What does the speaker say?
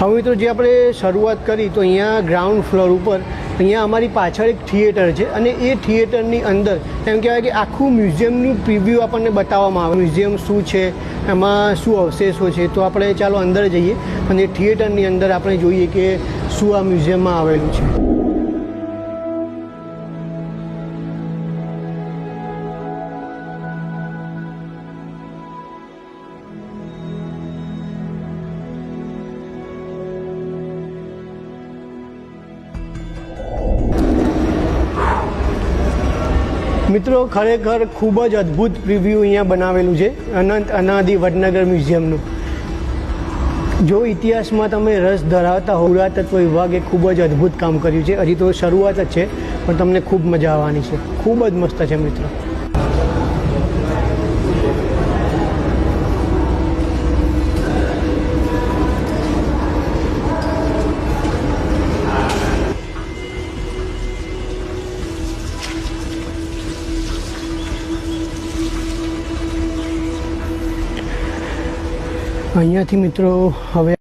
હવે તો જે આપણે શરૂઆત કરી તો અહીંયા ગ્રાઉન્ડ ફ્લોર ઉપર અહીંયા અમારી પાછળ એક થિયેટર છે અને એ થિયેટરની અંદર એમ કહેવાય કે આખું મ્યુઝિયમનું પ્રિવ્યૂ આપણને બતાવવામાં આવે, મ્યુઝિયમ શું છે, એમાં શું અવશેષો છે. તો આપણે ચાલો અંદર જઈએ અને થિયેટરની અંદર આપણે જોઈએ કે શું આ મ્યુઝિયમમાં આવેલું છે. મિત્રો ખરેખર ખૂબ જ અદ્ભુત પ્રિવ્યૂ અહીંયા બનાવેલું છે અનંત અનાદિ વડનગર મ્યુઝિયમનું. જો ઇતિહાસમાં તમે રસ ધરાવતા હો, પુરાતત્વ વિભાગે ખૂબ જ અદ્ભુત કામ કર્યું છે. હજી તો શરૂઆત જ છે પણ તમને ખૂબ મજા આવવાની છે. ખૂબ જ મસ્ત છે મિત્રો. અહીંયાથી મિત્રો હવે